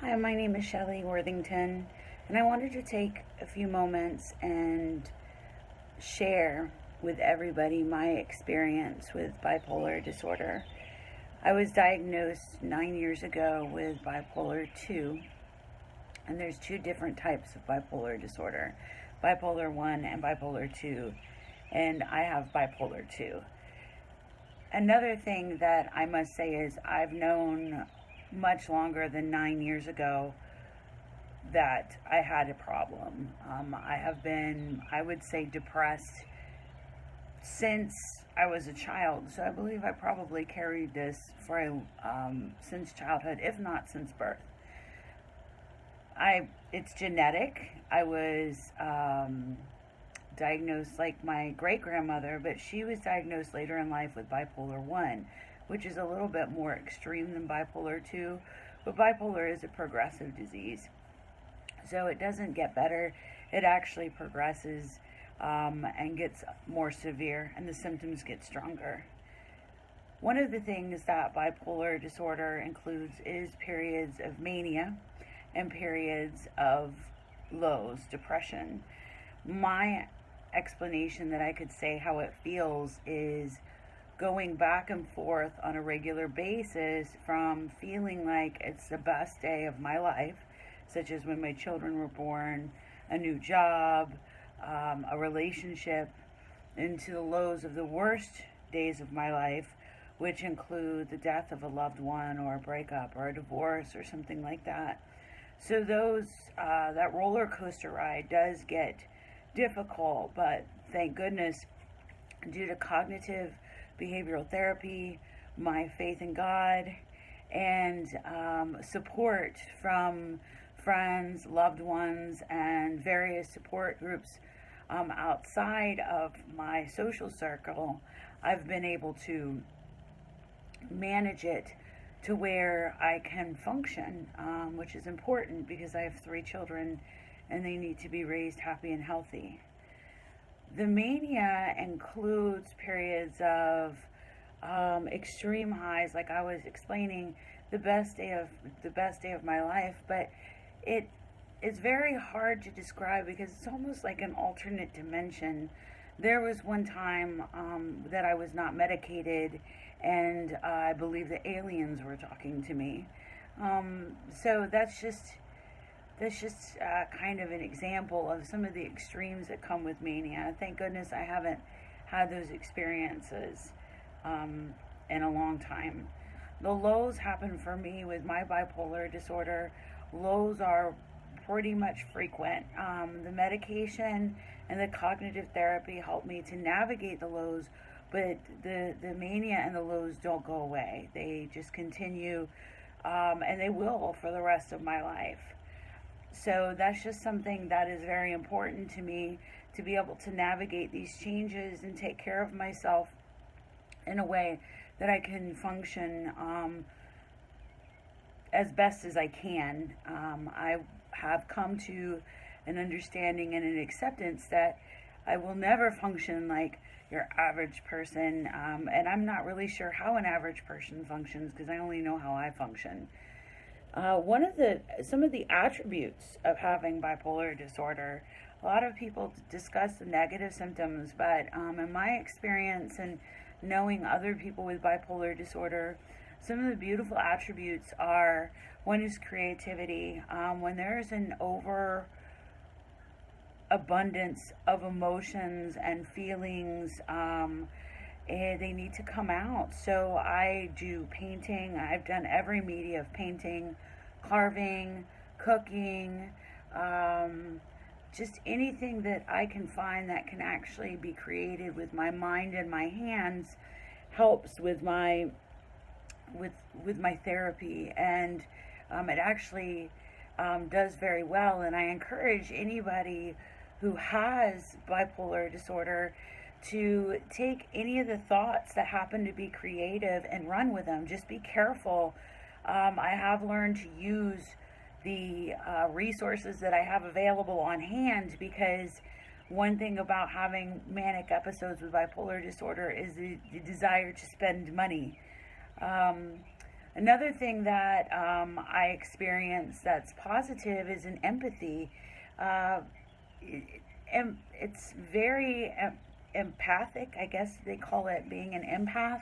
Hi, my name is Shelley Worthington, and I wanted to take a few moments and share with everybody my experience with bipolar disorder. I was diagnosed 9 years ago with bipolar 2, and there's two different types of bipolar disorder, bipolar 1 and bipolar 2, and I have bipolar 2. Another thing that I must say is I've known much longer than 9 years ago that I had a problem. I have been, I would say, depressed since I was a child. So I believe I probably carried this for since childhood, if not since birth. It's genetic. I was diagnosed like my great grandmother, but she was diagnosed later in life with bipolar 1, which is a little bit more extreme than bipolar 2. But bipolar is a progressive disease. So it doesn't get better, it actually progresses and gets more severe, and the symptoms get stronger. One of the things that bipolar disorder includes is periods of mania and periods of lows, depression. My explanation that I could say how it feels is going back and forth on a regular basis from feeling like it's the best day of my life, such as when my children were born, a new job, a relationship, into the lows of the worst days of my life, which include the death of a loved one or a breakup or a divorce or something like that. So that roller coaster ride does get difficult, but thank goodness, due to cognitive behavioral therapy, my faith in God, and support from friends, loved ones, and various support groups outside of my social circle, I've been able to manage it to where I can function, which is important because I have 3 children and they need to be raised happy and healthy. The mania includes periods of extreme highs, like I was explaining, the best day of my life, but it is very hard to describe because it's almost like an alternate dimension. There was one time that I was not medicated, and I believe the aliens were talking to me. So that's just kind of an example of some of the extremes that come with mania. Thank goodness I haven't had those experiences in a long time. The lows happen for me with my bipolar disorder. Lows are pretty much frequent. The medication and the cognitive therapy help me to navigate the lows, but the mania and the lows don't go away. They just continue, and they will for the rest of my life. So that's just something that is very important to me, to be able to navigate these changes and take care of myself in a way that I can function as best as I can. I have come to an understanding and an acceptance that I will never function like your average person, and I'm not really sure how an average person functions because I only know how I function. Some of the attributes of having bipolar disorder, a lot of people discuss the negative symptoms, but in my experience and knowing other people with bipolar disorder, some of the beautiful attributes are, one is creativity. When there's an overabundance of emotions and feelings, they need to come out. So I do painting. I've done every media of painting, carving, cooking, just anything that I can find that can actually be created with my mind and my hands helps with my therapy, and it actually does very well. And I encourage anybody who has bipolar disorder to take any of the thoughts that happen to be creative and run with them. Just be careful. I have learned to use the resources that I have available on hand, because one thing about having manic episodes with bipolar disorder is the desire to spend money. Another thing that I experience that's positive is an empathy. Uh, it's very empathic, I guess they call it being an empath,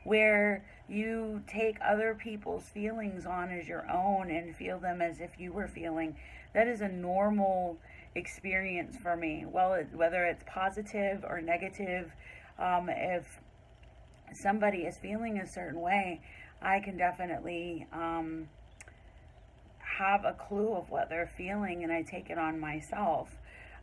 where you take other people's feelings on as your own and feel them as if you were feeling. That is a normal experience for me. Well, whether it's positive or negative, if somebody is feeling a certain way, I can definitely have a clue of what they're feeling, and I take it on myself.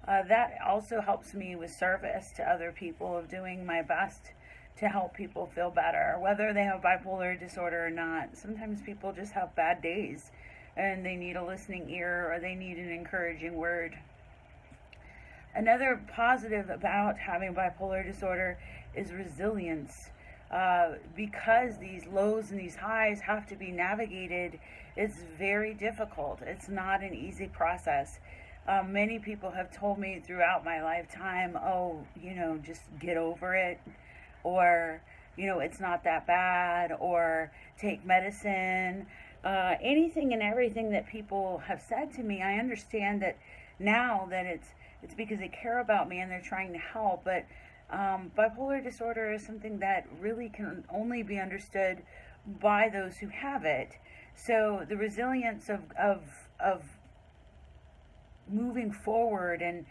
That also helps me with service to other people, of doing my best to help people feel better, whether they have bipolar disorder or not. Sometimes people just have bad days and they need a listening ear, or they need an encouraging word. Another positive about having bipolar disorder is resilience. Because these lows and these highs have to be navigated, it's very difficult. It's not an easy process. Many people have told me throughout my lifetime, oh, just get over it, or, it's not that bad, or take medicine. Anything and everything that people have said to me, I understand that now that it's because they care about me and they're trying to help. But bipolar disorder is something that really can only be understood by those who have it. So the resilience of moving forward and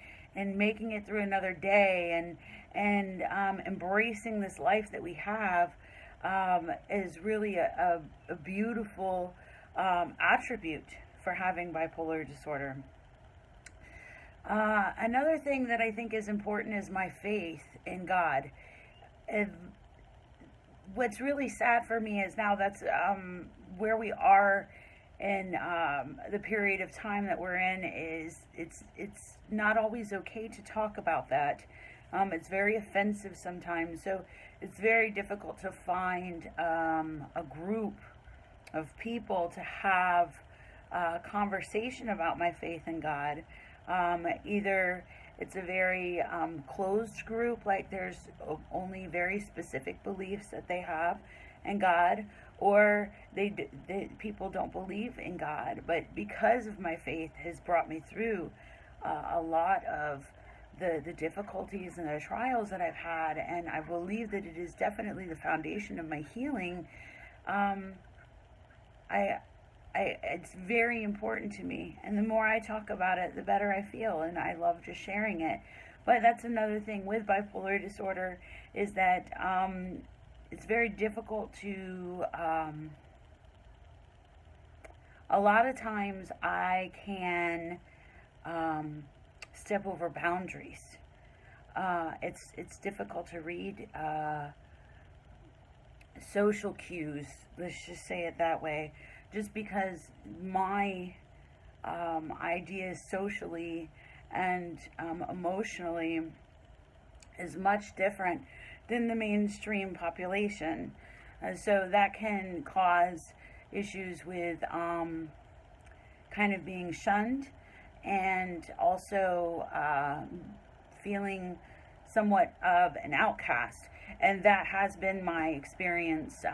making it through another day, and embracing this life that we have, is really a beautiful attribute for having bipolar disorder. Another thing that I think is important is my faith in God. And what's really sad for me is now that's where we are in the period of time that we're in, is it's not always okay to talk about that. It's very offensive sometimes, so it's very difficult to find a group of people to have a conversation about my faith in God. Either it's a very closed group, like there's only very specific beliefs that they have in God, or people don't believe in God. But because of my faith has brought me through a lot of the difficulties and the trials that I've had, and I believe that it is definitely the foundation of my healing. It's very important to me, and the more I talk about it, the better I feel, and I love just sharing it. But that's another thing with bipolar disorder, is that it's very difficult to, a lot of times I can step over boundaries. It's difficult to read social cues, let's just say it that way, just because my ideas socially and emotionally is much different than the mainstream population. So that can cause issues with kind of being shunned, and also feeling somewhat of an outcast. And that has been my experience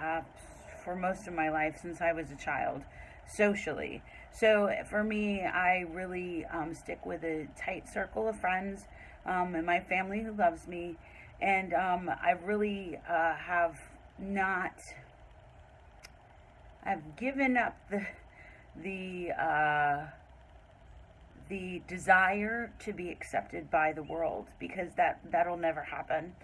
for most of my life since I was a child, socially. So for me, I really stick with a tight circle of friends and my family who loves me. And I really have not, I've given up the desire to be accepted by the world, because that'll never happen.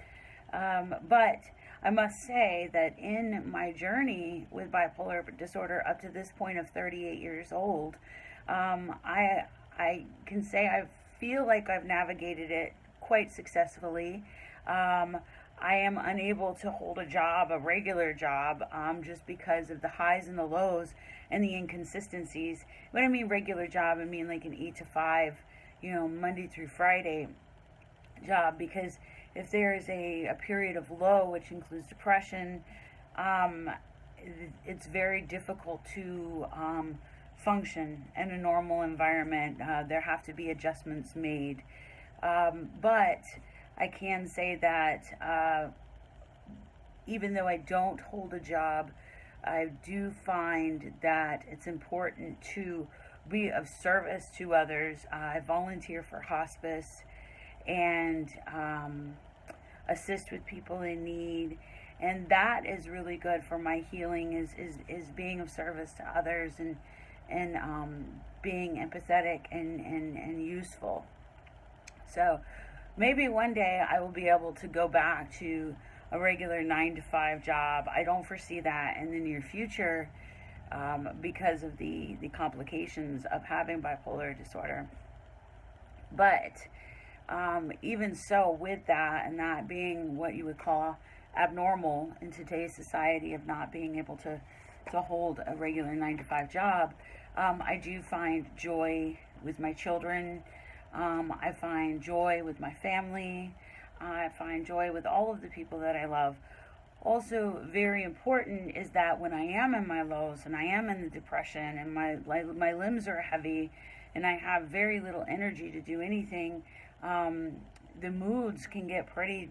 But I must say that in my journey with bipolar disorder up to this point of 38 years old, I can say I feel like I've navigated it quite successfully. I am unable to hold a regular job, just because of the highs and the lows and the inconsistencies. When I mean regular job, I mean like an 8 to 5, Monday through Friday job, because if there is a period of low, which includes depression, it's very difficult to function in a normal environment. There have to be adjustments made. But I can say that even though I don't hold a job, I do find that it's important to be of service to others. I volunteer for hospice and assist with people in need, and that is really good for my healing. Is being of service to others and being empathetic and useful. So maybe one day I will be able to go back to a regular 9 to 5 job. I don't foresee that in the near future because of the complications of having bipolar disorder. But even so, with that, and that being what you would call abnormal in today's society of not being able to hold a regular 9 to 5 job, I do find joy with my children. I find joy with my family. I find joy with all of the people that I love. Also, very important is that when I am in my lows and I am in the depression and my limbs are heavy and I have very little energy to do anything, the moods can get pretty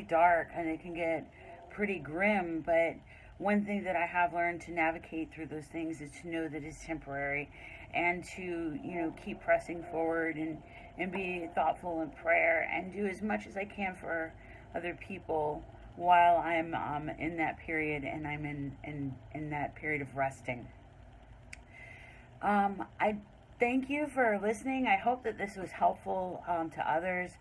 dark and it can get pretty grim. But one thing that I have learned to navigate through those things is to know that it's temporary, and to keep pressing forward and be thoughtful in prayer and do as much as I can for other people while I'm in that period, and I'm in that period of resting. I thank you for listening. I hope that this was helpful to others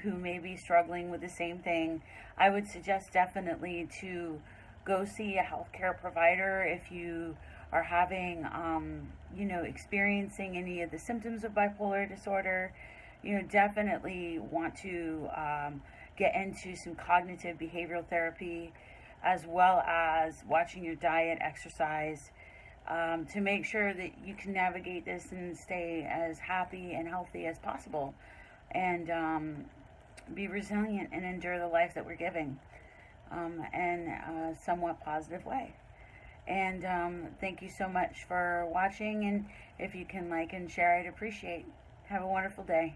who may be struggling with the same thing. I would suggest definitely to go see a healthcare provider if you are having, experiencing any of the symptoms of bipolar disorder. Definitely want to get into some cognitive behavioral therapy, as well as watching your diet, exercise, to make sure that you can navigate this and stay as happy and healthy as possible, and be resilient and endure the life that we're giving in a somewhat positive way. And thank you so much for watching, and if you can like and share, I'd appreciate. Have a wonderful day.